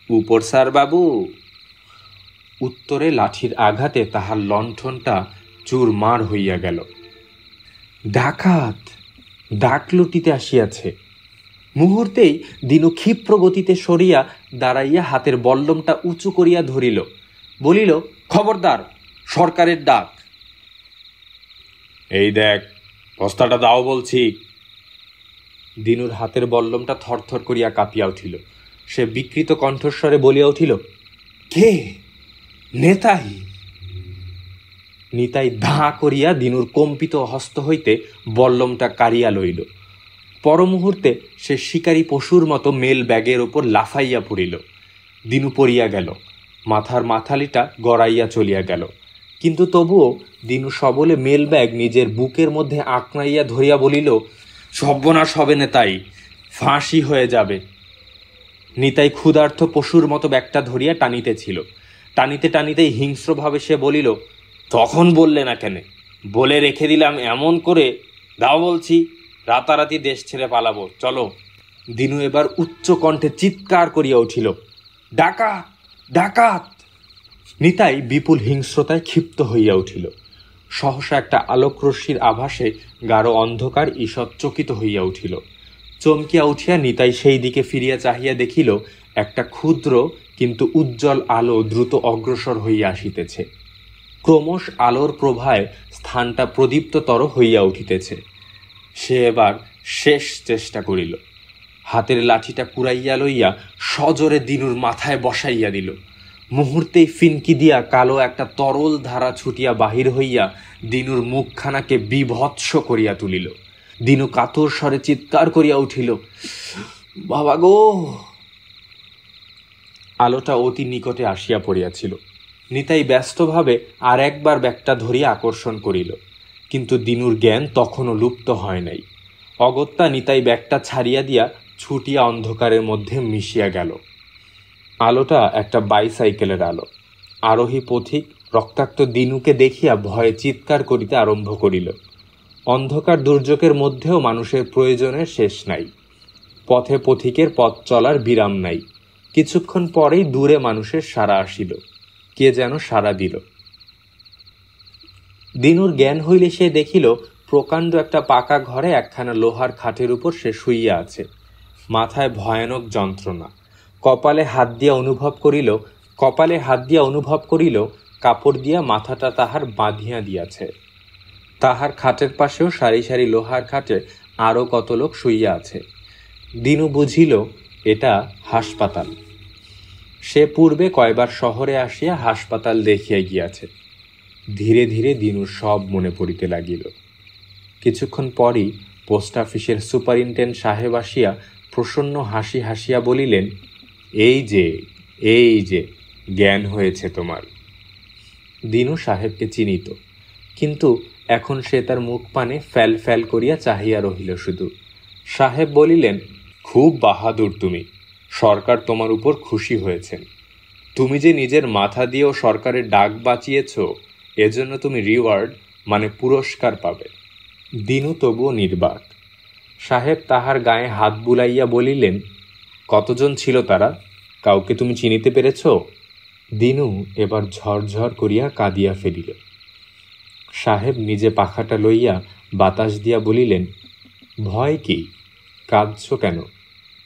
উপর স্যার বাবু? উত্তরে লাঠির আঘাতে তাহার লণ্ঠনটা চুরমার হইয়া গেল। ডাকাত, ডাক লুটিতে আসিয়াছে। মুহূর্তেই দিনু ক্ষিপ্র গতিতে সরিয়া দাঁড়াইয়া হাতের বল্লমটা উঁচু করিয়া ধরিল, বলিল, খবরদার, সরকারের ডাক। এই দেখ, বস্তাটা দাও বলছি। দিনুর হাতের বল্লমটা থরথর করিয়া কাঁপিয়া উঠিল। সে বিকৃত কণ্ঠস্বরে বলিয়া উঠিল, কে? নেতাই। নিতাই ধাঁ করিয়া দিনুর কম্পিত হস্ত হইতে বল্লমটা কাড়িয়া লইল। পরমুহূর্তে সে শিকারী পশুর মতো মেল ব্যাগের ওপর লাফাইয়া পড়িল। দিনু পড়িয়া গেল, মাথার মাথালিটা গড়াইয়া চলিয়া গেল। কিন্তু তবুও দিনু সবলে মেল ব্যাগ নিজের বুকের মধ্যে আঁকড়াইয়া ধরিয়া বলিল, সর্বনাশ হবে নেতাই, ফাঁসি হয়ে যাবে। নিতাই ক্ষুধার্ত পশুর মতো ব্যাগটা ধরিয়া টানিতেছিল। টানিতে টানিতেই হিংস্রভাবে সে বলিল, তখন বললে না কেন? বলে রেখে দিলাম এমন করে, দাও বলছি, রাতারাতি দেশ ছেড়ে পালাবো, চলো। দিনু এবার উচ্চ কণ্ঠে চিৎকার করিয়া উঠিল, ডাকাত, ডাকাত। নিতাই বিপুল হিংস্রতায় ক্ষিপ্ত হইয়া উঠিল। সহসা একটা আলোকরশ্মির আভাসে গাঢ় অন্ধকার ঈষৎ চকিত হইয়া উঠিল। চমকিয়া উঠিয়া নিতাই সেই দিকে ফিরিয়া চাহিয়া দেখিল, একটা ক্ষুদ্র কিন্তু উজ্জ্বল আলো দ্রুত অগ্রসর হইয়া আসিতেছে। ক্রমশ আলোর প্রভায় স্থানটা প্রদীপ্ততর হইয়া উঠিতেছে। সে এবার শেষ চেষ্টা করিল। হাতের লাঠিটা কুড়াইয়া লইয়া সজোরে দিনুর মাথায় বসাইয়া দিল। মুহূর্তেই ফিনকি দিয়া কালো একটা তরল ধারা ছুটিয়া বাহির হইয়া দিনুর মুখখানাকে বিভৎস করিয়া তুলিল। দিনু কাতর স্বরে চিৎকার করিয়া উঠিল, বাবা গো! আলোটা অতি নিকটে আসিয়া পড়িয়াছিল। নিতাই ব্যস্তভাবে আর একবার ব্যাগটা ধরিয়া আকর্ষণ করিল, কিন্তু দিনুর জ্ঞান তখনও লুপ্ত হয় নাই। অগত্যা নিতাই ব্যাগটা ছাড়িয়া দিয়া ছুটিয়া অন্ধকারের মধ্যে মিশিয়া গেল। আলোটা একটা বাইসাইকেলের আলো। আরোহী পথিক রক্তাক্ত দিনুকে দেখিয়া ভয়ে চিৎকার করিতে আরম্ভ করিল। অন্ধকার দুর্যোগের মধ্যেও মানুষের প্রয়োজনের শেষ নাই। পথে পথিকের পথ চলার বিরাম নাই। কিছুক্ষণ পরেই দূরে মানুষের সাড়া আসিল। কে যেন সাড়া দিল। দিনুর জ্ঞান হইলে সে দেখিল, প্রকাণ্ড একটা পাকা ঘরে একখানা লোহার খাটের উপর সে শুইয়া আছে। মাথায় ভয়ানক যন্ত্রণা। কপালে হাত দিয়া অনুভব করিল কাপড় দিয়া মাথাটা তাহার বাঁধিয়া দিয়াছে। তাহার খাটের পাশেও সারি সারি লোহার খাটে আরও কত লোক শুইয়া আছে। দিনু বুঝিল এটা হাসপাতাল। সে পূর্বে কয়বার শহরে আসিয়া হাসপাতাল দেখিয়া গিয়াছে। ধীরে ধীরে দিনুর সব মনে পড়িতে লাগিল। কিছুক্ষণ পরই পোস্ট অফিসের সুপারিনটেন্ডেন্ট সাহেব আসিয়া প্রসন্ন হাসি হাসিয়া বলিলেন, এই যে জ্ঞান হয়েছে তোমার। দিনু সাহেবকে চিনিত, কিন্তু এখন সে তার মুখ পানে ফ্যাল ফ্যাল করিয়া চাহিয়া রহিল শুধু। সাহেব বলিলেন, খুব বাহাদুর তুমি, সরকার তোমার উপর খুশি হয়েছেন। তুমি যে নিজের মাথা দিয়েও সরকারের ডাক বাঁচিয়েছ, এজন্য তুমি রিওয়ার্ড মানে পুরস্কার পাবে। দিনু তবুও নির্বাক। সাহেব তাহার গায়ে হাত বুলাইয়া বলিলেন, কতজন ছিল তারা? কাউকে তুমি চিনিতে পেরেছ? দিনু এবার ঝরঝর করিয়া কাঁদিয়া ফেলিল। সাহেব নিজে পাখাটা লইয়া বাতাস দিয়া বলিলেন, ভয় কি? কাঁদছ কেন?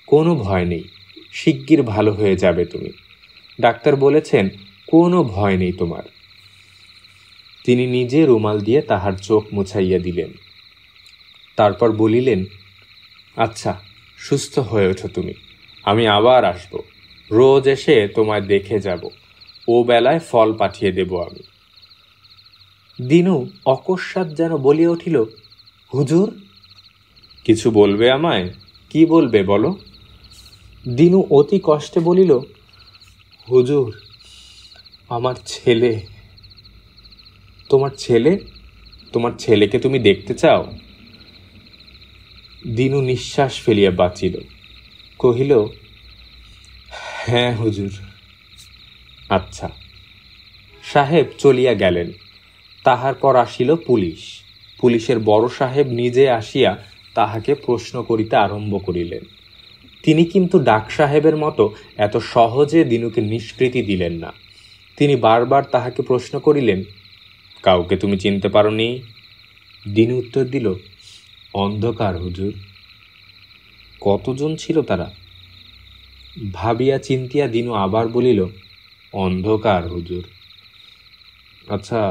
কোনো ভয় নেই, শিগগির ভালো হয়ে যাবে তুমি। ডাক্তার বলেছেন কোনো ভয় নেই তোমার। তিনি নিজে রুমাল দিয়ে তাহার চোখ মুছাইয়া দিলেন। তারপর বলিলেন, আচ্ছা, সুস্থ হয়ে ওঠো তুমি, আমি আবার আসব, রোজ এসে তোমায় দেখে যাব। ও বেলায় ফল পাঠিয়ে দেব আমি। দিনু অকস্মাৎ যেন বলিয়া উঠিল, হুজুর, কিছু বলবে আমায়? কি বলবে বলো? দিনু অতি কষ্টে বলিল, হুজুর, আমার ছেলে। তোমার ছেলে? তোমার ছেলেকে তুমি দেখতে চাও? দিনু নিঃশ্বাস ফেলিয়া বাঁচিল, কহিল, হ্যাঁ হুজুর। আচ্ছা। সাহেব চলিয়া গেলেন। তাহার পর আসিল পুলিশ। পুলিশের বড় সাহেব নিজে আসিয়া তাহাকে প্রশ্ন করিতে আরম্ভ করিলেন। তিনি কিন্তু ডাক সাহেবের মতো এত সহজে দিনুকে নিষ্কৃতি দিলেন না। তিনি বারবার তাহাকে প্রশ্ন করিলেন, কাউকে তুমি চিনতে পারোনি? দিনু উত্তর দিল, অন্ধকার হুজুর। কতজন ছিল তারা? ভাবিয়া চিন্তিয়া দিনু আবার বলিল, অন্ধকার হুজুর। আচ্ছা,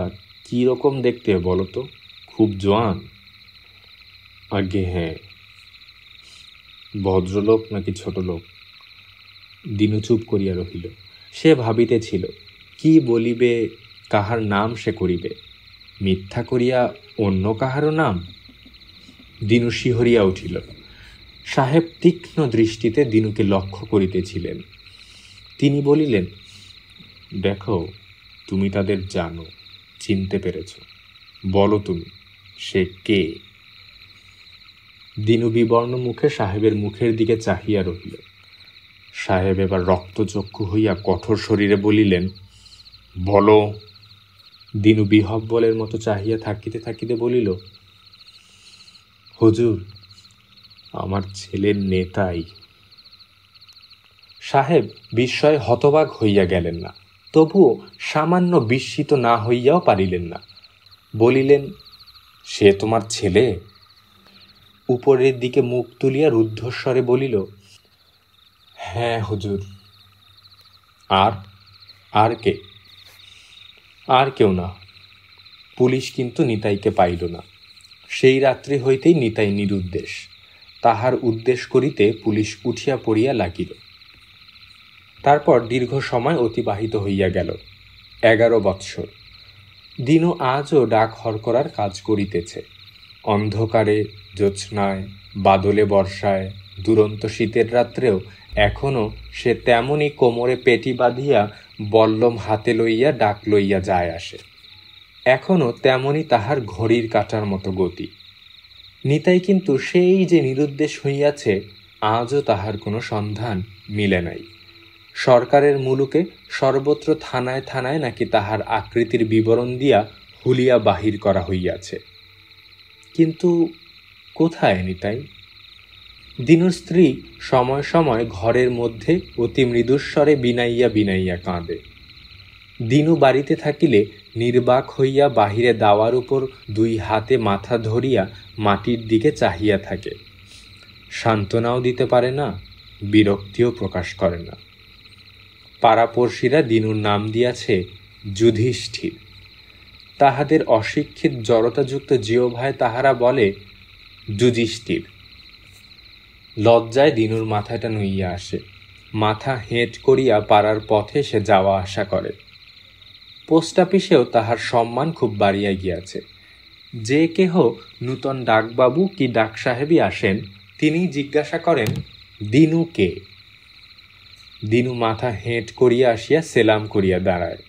কি রকম দেখতে বলো তো? খুব জোয়ান? আজ্ঞে হ্যাঁ। ভদ্রলোক নাকি ছোট লোক? দিনু চুপ করিয়া রহিল। সে ভাবিতেছিল, কি বলিবে, কাহার নাম সে করিবে? মিথ্যা করিয়া অন্য কাহারও নাম? দিনু শিহরিয়া উঠিল। সাহেব তীক্ষ্ণ দৃষ্টিতে দিনুকে লক্ষ্য করিতেছিলেন। তিনি বলিলেন, দেখো, তুমি তাদের জানো, চিনতে পেরেছ। বলো তুমি, সে কে? দিনু বিবর্ণ মুখে সাহেবের মুখের দিকে চাহিয়া রহিল। সাহেব এবার রক্তচক্ষু হইয়া কঠোর শরীরে বলিলেন, বলো। দিনু বিহব্বলের মতো চাহিয়া থাকিতে থাকিতে বলিল, হুজুর, আমার ছেলের নেতাই। সাহেব বিস্ময়ে হতবাক হইয়া গেলেন না, তবুও সামান্য বিস্মিত না হইয়াও পারিলেন না। বলিলেন, সে তোমার ছেলে? উপরের দিকে মুখ তুলিয়া রুদ্ধস্বরে বলিল, হ্যাঁ হুজুর। আর কে? আর কেউ না। পুলিশ কিন্তু নিতাইকে পাইল না। সেই রাত্রি হইতেই নিতাই নিরুদ্দেশ। তাহার উদ্দেশ করিতে পুলিশ উঠিয়া পড়িয়া লাগিল। তারপর দীর্ঘ সময় অতিবাহিত হইয়া গেল, 11 বৎসর। দিনু আজও ডাক হরকরার কাজ করিতেছে। অন্ধকারে, জ্যোৎস্নায়, বাদলে, বর্ষায়, দুরন্ত শীতের রাত্রেও এখনও সে তেমনি কোমরে পেটি বাঁধিয়া বল্লম হাতে লইয়া ডাক লইয়া যায় আসে। এখনও তেমনি তাহার ঘড়ির কাঁটার মতো গতি। নিতাই কিন্তু সেই যে নিরুদ্দেশ হইয়াছে, আজও তাহার কোনো সন্ধান মিলে নাই। সরকারের মুলুকে সর্বত্র থানায় থানায় নাকি তাহার আকৃতির বিবরণ দিয়া হুলিয়া বাহির করা হইয়াছে। কিন্তু কোথায় নিতাই? দিনুর স্ত্রী সময় সময় ঘরের মধ্যে অতি মৃদুস্বরে বিনাইয়া বিনাইয়া কাঁদে। দিনু বাড়িতে থাকিলে নির্বাক হইয়া বাহিরে দাওয়ার উপর 2 হাতে মাথা ধরিয়া মাটির দিকে চাহিয়া থাকে। সান্ত্বনাও দিতে পারে না, বিরক্তিও প্রকাশ করে না। পাড়াপড়শিরা দিনুর নাম দিয়াছে যুধিষ্ঠির। তাহাদের অশিক্ষিত জড়তাযুক্ত জিহ্বায় তাহারা বলে যুধিষ্ঠির। লজ্জায় দিনুর মাথাটা নুইয়া আসে। মাথা হেঁট করিয়া পাড়ার পথে সে যাওয়া আসা করে। পোস্ট অফিসেও তাহার সম্মান খুব বাড়িয়া গিয়াছে। যে কেহ নূতন ডাকবাবু কি ডাক সাহেবই আসেন, তিনি জিজ্ঞাসা করেন, দিনু কে? দিনু মাথা হেঁট করিয়া আসিয়া সেলাম করিয়া দাঁড়ায়।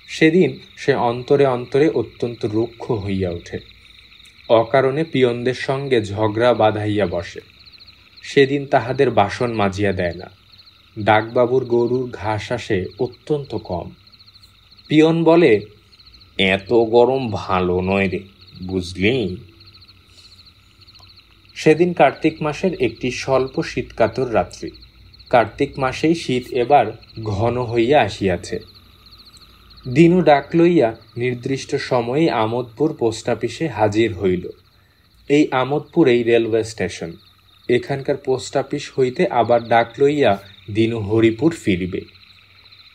সেদিন সে অন্তরে অন্তরে অত্যন্ত রুক্ষ হইয়া ওঠে। অকারণে পিয়নদের সঙ্গে ঝগড়া বাঁধাইয়া বসে। সেদিন তাহাদের বাসন মাজিয়া দেয় না। ডাকবাবুর গরুর ঘাস আসে অত্যন্ত কম। পিয়ন বলে, এত গরম ভালো নয় রে, বুঝলি? সেদিন কার্তিক মাসের একটি স্বল্প শীতকাতর রাত্রি। কার্তিক মাসেই শীত এবার ঘন হইয়া আসিয়াছে। দিনু ডাক লইয়া নির্দিষ্ট সময়ে আমোদপুর পোস্ট অফিসে হাজির হইল। এই আমোদপুরেই রেলওয়ে স্টেশন। এখানকার পোস্ট অফিস হইতে আবার ডাক লইয়া দিনু হরিপুর ফিরিবে।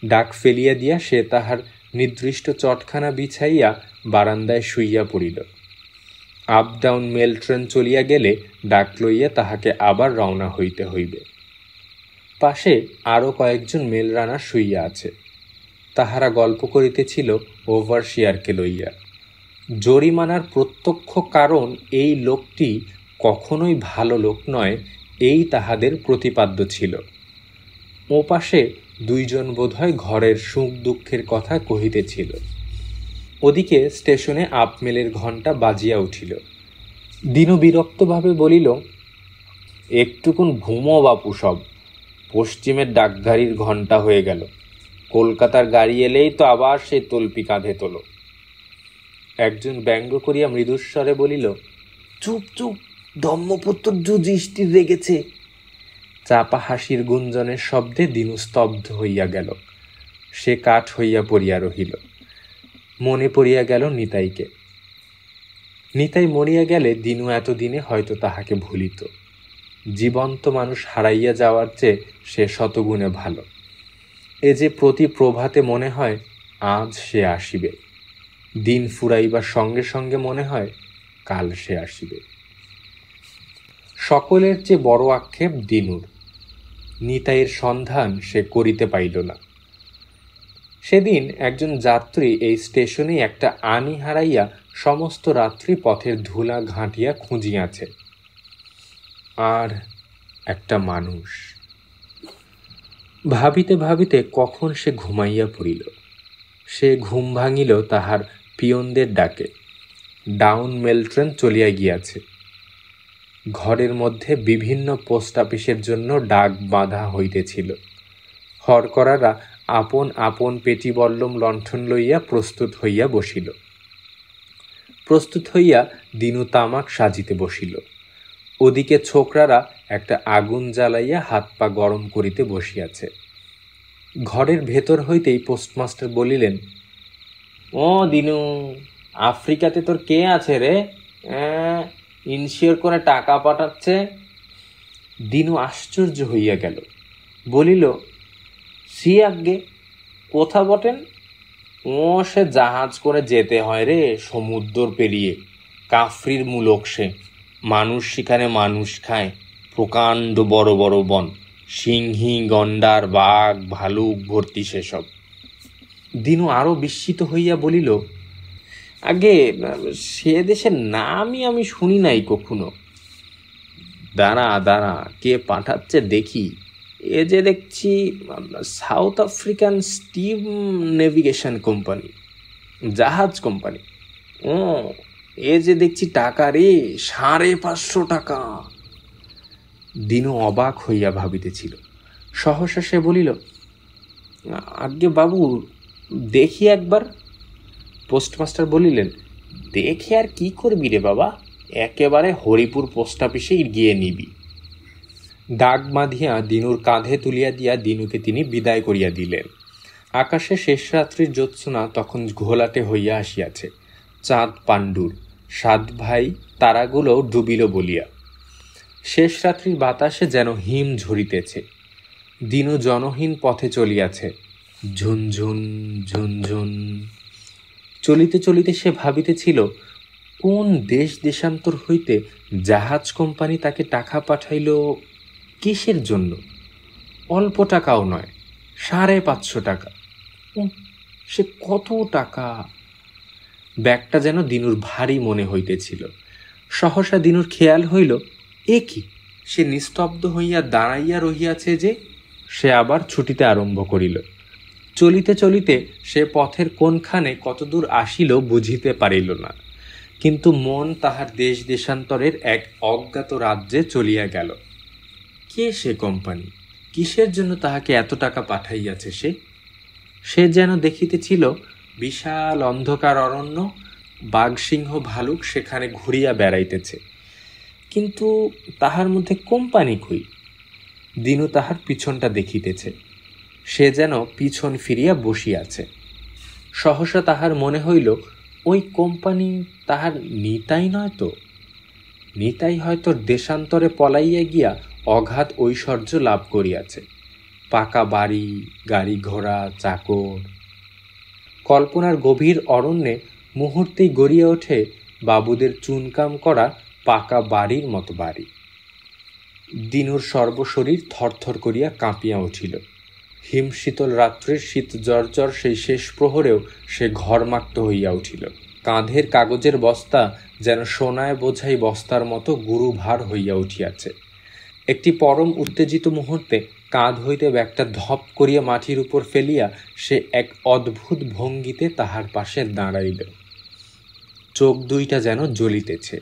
ডাক ফেলিয়া দিয়া সে তাহার নির্দিষ্ট চটখানা বিছাইয়া বারান্দায় শুইয়া পড়িল। আপ ডাউন মেল ট্রেন চলিয়া গেলে ডাক লইয়া তাহাকে আবার রওনা হইতে হইবে। পাশে আরও কয়েকজন মেল রানার শুইয়া আছে। তাহারা গল্প করিতেছিল ওভারশিয়ারকে লইয়া। জরিমানার প্রত্যক্ষ কারণ এই লোকটি কখনোই ভালো লোক নয়, এই তাহাদের প্রতিপাদ্য ছিল। ওপাশে দুইজন বোধহয় ঘরের সুখ দুঃখের কথা কহিতেছিল। ওদিকে স্টেশনে আপমেলের ঘণ্টা বাজিয়া উঠিল। দিনু বিরক্তভাবে বলিল, একটুকুন ঘুমো বাপু, সব পশ্চিমের ডাকঘাড়ির ঘণ্টা হয়ে গেল। কলকাতার গাড়ি এলেই তো আবার সেই তল্পি কাঁধে তোলো। একজন ব্যঙ্গ করিয়া মৃদুস্বরে বলিল, চুপ চুপ, ধম্মপুত্র যুধিষ্ঠির রেগেছে। চাপা হাসির গুঞ্জনের শব্দে দিনু স্তব্ধ হইয়া গেল। সে কাঠ হইয়া পড়িয়া রহিল। মনে পড়িয়া গেল নিতাইকে। নিতাই মরিয়া গেলে দিনু এতদিনে হয়তো তাহাকে ভুলিত। জীবন্ত মানুষ হারাইয়া যাওয়ার চেয়ে সে শতগুণে ভালো। এ যে প্রতি প্রভাতে মনে হয় আজ সে আসিবে, দিন ফুরাইবার সঙ্গে সঙ্গে মনে হয় কাল সে আসিবে। সকলের চেয়ে বড় আক্ষেপ দিনুর। নিতাইয়ের সন্ধান সে করিতে পাইল না। সেদিন একজন যাত্রী এই স্টেশনে একটা আনি হারাইয়া সমস্ত রাত্রি পথের ধুলা ঘাঁটিয়া খুঁজিয়াছে। আর একটা মানুষ। ভাবিতে ভাবিতে কখন সে ঘুমাইয়া পড়িল। সে ঘুম ভাঙিল তাহার পিয়নদের ডাকে। ডাউন মেল ট্রেন চলিয়া গিয়াছে। ঘরের মধ্যে বিভিন্ন পোস্ট অফিসের জন্য ডাক বাঁধা হইতেছিল। হরকরারা আপন আপন পেটিবল্লম লণ্ঠন লইয়া প্রস্তুত হইয়া বসিল। প্রস্তুত হইয়া দিনু তামাক সাজিতে বসিল। ওদিকে ছোকরারা একটা আগুন জ্বালাইয়া হাত পা গরম করিতে বসিয়াছে। ঘরের ভেতর হইতেই পোস্টমাস্টার বলিলেন, ও দিনু, আফ্রিকাতে তোর কে আছে রে? ইনশিওর করে টাকা পাঠাচ্ছে। দিনু আশ্চর্য হইয়া গেল। বলিল, সি আজ্ঞে, কোথা বটেন? ও সে জাহাজ করে যেতে হয় রে, সমুদ্র পেরিয়ে। কাফরির মূলক সে। মানুষ সেখানে মানুষ খায়। প্রকাণ্ড বড় বড় বন, সিংহী, গন্ডার, বাঘ, ভালুক ভর্তি সেসব। দিনু আরো বিস্মিত হইয়া বলিল, আগে সে দেশের নামই আমি শুনি নাই কখনো। দাঁড়া দাঁড়া, কে পাঠাচ্ছে দেখি। এ যে দেখছি south African steam navigation company, জাহাজ কোম্পানি। ও, এ যে দেখছি টাকা রে, 550 টাকা। দিনু অবাক হইয়া ভাবিতেছিল। সহসা সে বলিল, আজ্ঞে বাবু, দেখি একবার। পোস্টমাস্টার বলিলেন, দেখে আর কি করবি রে বাবা, একেবারে হরিপুর পোস্ট অফিসে গিয়ে নিবি। ডাক বাঁধিয়া দিনুর কাঁধে তুলিয়া দিয়া দিনুকে তিনি বিদায় করিয়া দিলেন। আকাশে শেষ রাত্রির জ্যোৎস্না তখন ঘোলাটে হইয়া আসিয়াছে। চাঁদ পাণ্ডুর, 7 ভাই তারাগুলো ডুবিল বলিয়া। শেষ রাত্রির বাতাসে যেন হিম ঝরিতেছে। দিনু জনহীন পথে চলিয়াছে। ঝুনঝুন ঝুনঝুন। চলিতে চলিতে সে ভাবিতেছিল, কোন দেশ দেশান্তর হইতে জাহাজ কোম্পানি তাকে টাকা পাঠাইল, কিসের জন্য? অল্প টাকাও নয়, 550 টাকা। সে কত টাকা! ব্যাগটা যেন দিনুর ভারী মনে হইতেছিল। সহসা দিনুর খেয়াল হইল, এ কি, সে নিস্তব্ধ হইয়া দাঁড়াইয়া রহিয়াছে যে। সে আবার ছুটিতে আরম্ভ করিল। চলিতে চলিতে সে পথের কোনখানে কতদূর আসিল বুঝিতে পারিল না, কিন্তু মন তাহার দেশ দেশান্তরের এক অজ্ঞাত রাজ্যে চলিয়া গেল। কে সে কোম্পানি? কিসের জন্য তাহাকে এত টাকা পাঠাইয়াছে সে? সে যেন দেখিতেছিল বিশাল অন্ধকার অরণ্য, বাঘসিংহ ভালুক সেখানে ঘুরিয়া বেড়াইতেছে, কিন্তু তাহার মধ্যে কোম্পানি কই? দিনু তাহার পিছনটা দেখিতেছে। সে যেন পিছন ফিরিয়া বসিয়াছে। সহসা তাহার মনে হইল, ওই কোম্পানি তাহার নিতাই নয় তো। নিতাই হয়তো দেশান্তরে পলাইয়া গিয়া অগাধ ঐশ্বর্য লাভ করিয়াছে। পাকা বাড়ি, গাড়ি ঘোড়া, চাকর। কল্পনার গভীর অরণ্যে মুহূর্তেই গড়িয়া ওঠে বাবুদের চুনকাম করা পাকা বাড়ির মতো বাড়ি। দিনুর সর্বশরীর থরথর করিয়া কাঁপিয়া উঠিল। হিমশীতল রাত্রির শীত জর্জর সেই শেষ প্রহরেও সে ঘরমাক্ত হইয়া উঠিল। কাঁধের কাগজের বস্তা যেন সোনায় বোঝাই বস্তার মতো গুরুভার হইয়া উঠিয়াছে। একটি পরম উত্তেজিত মুহূর্তে কাঁধ হইতে ব্যাগটা ধপ করিয়া মাটির উপর ফেলিয়া সে এক অদ্ভুত ভঙ্গিতে তাহার পাশে দাঁড়াইল। চোখ দুইটা যেন জ্বলিতেছে।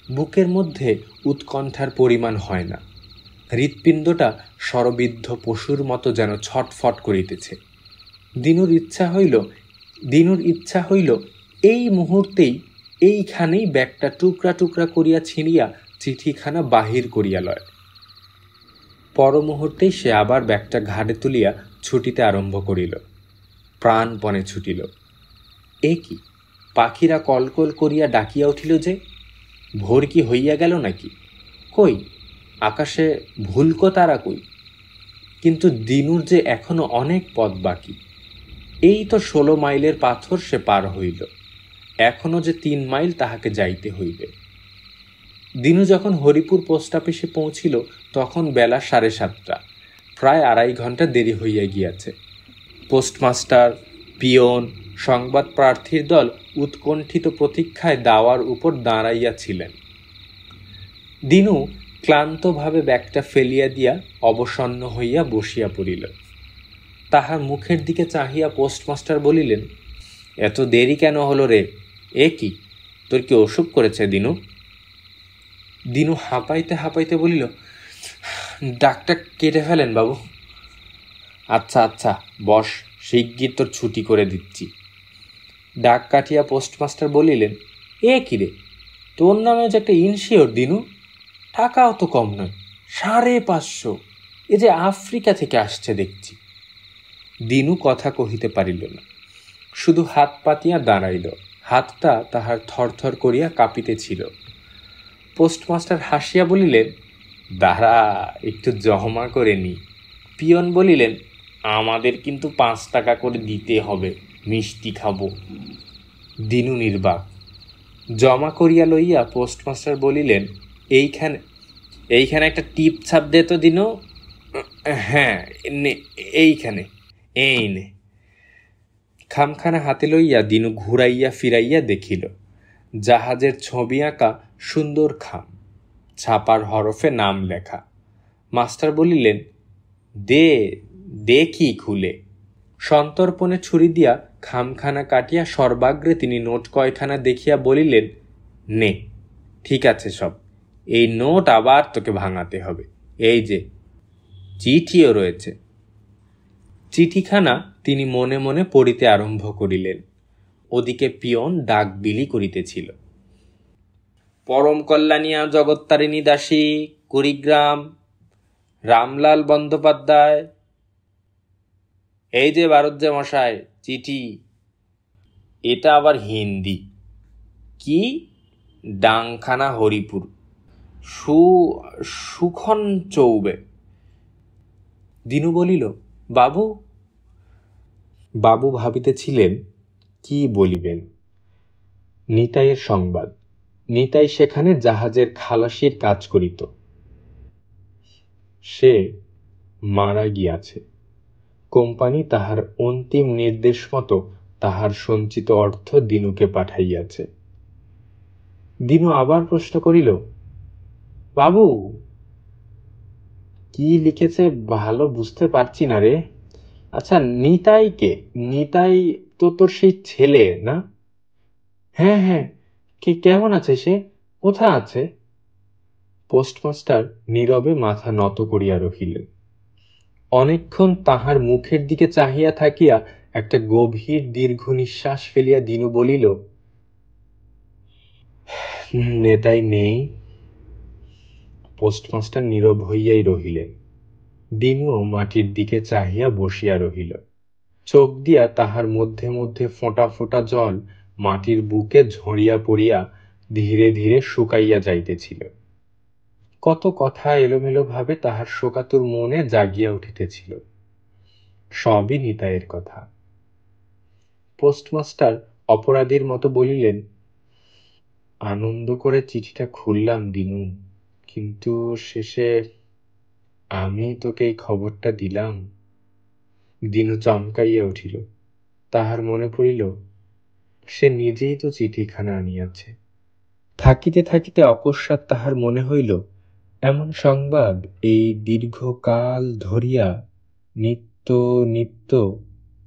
বুকের মধ্যে উৎকণ্ঠার পরিমাণ হয় না। হৃৎপিণ্ডটা শরবিদ্ধ পশুর মতো যেন ছটফট করিতেছে। দিনুর ইচ্ছা হইল এই মুহূর্তেই এইখানেই ব্যাগটা টুকরা টুকরা করিয়া ছিঁড়িয়া চিঠিখানা বাহির করিয়া লয়। পর মুহূর্তেই সে আবার ব্যাগটা ঘাড়ে তুলিয়া ছুটিতে আরম্ভ করিল। প্রাণপণে ছুটিল। এ কি, পাখিরা কলকল করিয়া ডাকিয়া উঠিল যে? ভোর কি হইয়া গেল নাকি? কই আকাশে ভুলকো তারা কই? কিন্তু দিনুর যে এখনো অনেক পথ বাকি। এই তো 16 মাইলের পাথর সে পার হইল, এখনো যে 3 মাইল তাহাকে যাইতে হইবে। দিনু যখন হরিপুর পোস্ট অফিসে পৌঁছিল তখন বেলা 7:30। প্রায় 2.5 ঘন্টা দেরি হইয়া গিয়াছে। পোস্টমাস্টার, পিয়ন, সংবাদ প্রার্থীর দল উৎকণ্ঠিত প্রতীক্ষায় দাওয়ার উপর দাঁড়াইয়াছিলেন। দিনু ক্লান্তভাবে ব্যাগটা ফেলিয়া দিয়া অবসন্ন হইয়া বসিয়া পড়িল। তাহার মুখের দিকে চাহিয়া পোস্টমাস্টার বলিলেন, এত দেরি কেন হলো রে? এ কি, তোর কি অসুখ করেছে দিনু? দিনু হাঁপাইতে হাঁপাইতে বলিল, ডাকটা কেটে ফেলেন বাবু। আচ্ছা আচ্ছা বস, শিগগির তোর ছুটি করে দিচ্ছি। ডাক কাটিয়া পোস্টমাস্টার বলিলেন, এ কি রে, তোর নামে যে একটা ইনশিওর দিনু, টাকাও তো কম নয়, 550। এ যে আফ্রিকা থেকে আসছে দেখছি। দিনু কথা কহিতে পারিল না, শুধু হাত পাতিয়া দাঁড়াইল। হাতটা তাহার থরথর করিয়া কাঁপিতেছিল। পোস্টমাস্টার হাসিয়া বলিলেন, দাঁড়া একটু জমা করে নি। পিয়ন বলিলেন, আমাদের কিন্তু 5 টাকা করে দিতে হবে, মিষ্টি খাবো। দিনু নির্বাক। জমা করিয়া লইয়া পোস্টমাস্টার বলিলেন, এইখানে একটা টিপ ছাপ দে তো দিনু। হ্যাঁ এইখানে, এই নে। খামখানা হাতে লইয়া দিনু ঘুরাইয়া ফিরাইয়া দেখিল জাহাজের ছবি আঁকা সুন্দর খাম, ছাপার হরফে নাম লেখা। মাস্টার বলিলেন, দেখি খুলে। সন্তর্পণে ছুরি দিয়া খামখানা কাটিয়া সর্বাগ্রে তিনি নোট কয়খানা দেখিয়া বলিলেন, নে, ঠিক আছে সব। এই নোট আবার তোকে ভাঙাতে হবে। এই যে চিঠিও রয়েছে। চিঠিখানা তিনি মনে মনে পড়িতে আরম্ভ করিলেন। ওদিকে পিয়ন ডাক বিলি করিতেছিল। পরম কল্যাণিয়া জগত্তারিণী দাসী, কুড়িগ্রাম, রামলাল বন্দ্যোপাধ্যায়। এই যে ভারত মশাই চিঠি। এটা আবার হিন্দি। কি? ডাংখানা হরিপুর, সুখন চৌবে। দিনু বলিল, বাবু। বাবু ভাবিতেছিলেন কি বলিবেন। নিতাইয়ের সংবাদ। নিতাই সেখানে জাহাজের খালাসির কাজ করিত। সে মারা গিয়াছে। কোম্পানি তাহার অন্তিম নির্দেশ মতো তাহার সঞ্চিত অর্থ দিনুকে পাঠাইয়াছে। দিনু আবার প্রশ্ন করিল, বাবু কি লিখেছে ভালো বুঝতে পারছি না রে। আচ্ছা নিতাই কে? নিতাই তো তোর সেই ছেলে না? হ্যাঁ হ্যাঁ, কেমন আছে সে? কোথায় আছে? পোস্টমাস্টার নীরবে মাথা নত করিয়া রহিলেন। অনেকক্ষণ তাহার মুখের দিকে চাহিয়া থাকিয়া একটা গভীর দীর্ঘ নিঃশ্বাস ফেলিয়া দিনু বলিল, নেতাই নেই। পোস্টমাস্টার নীরব হইয়াই রহিলেন। দিনুও মাটির দিকে চাহিয়া বসিয়া রহিল। চোখ দিয়া তাহার মধ্যে মধ্যে ফোঁটা ফোঁটা জল মাটির বুকে ঝরিয়া পড়িয়া ধীরে ধীরে শুকাইয়া যাইতেছিল। কত কথা এলোমেলো ভাবে তাহার শোকাতুর মনে জাগিয়া উঠিতেছিল। সবই নিতাইয়ের কথা। পোস্টমাস্টার অপরাধীর মতো বলিলেন, আনন্দ করে চিঠিটা খুললাম দিনু, কিন্তু শেষে আমি তোকে এই খবরটা দিলাম। দিনু চমকাইয়া উঠিল। তাহার মনে পড়িল সে নিজেই তো চিঠিখানা আনিয়াছে। থাকিতে থাকিতে অকস্মাৎ তাহার মনে হইল এমন সংবাদ এই দীর্ঘকাল ধরিয়া নিত্য নিত্য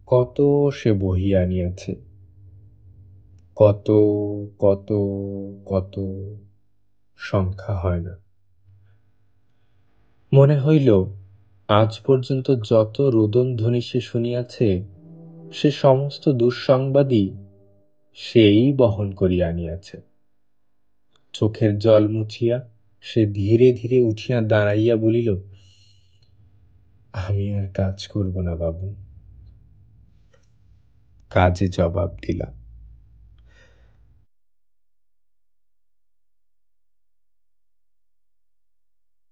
কত সে বহিয়া আনিয়াছে, কত কত কত সংখ্যা হয় না। মনে হইল আজ পর্যন্ত যত রোদনধ্বনি সে শুনিয়াছে সে সমস্ত দুঃসংবাদই সেই বহন করিয়া আনিয়াছে। চোখের জল মুছিয়া সে ধীরে ধীরে উঠিয়া দাঁড়াইয়া বলিল, আমি আর কাজ করব না বাবু। কাজে জবাব দিলাম।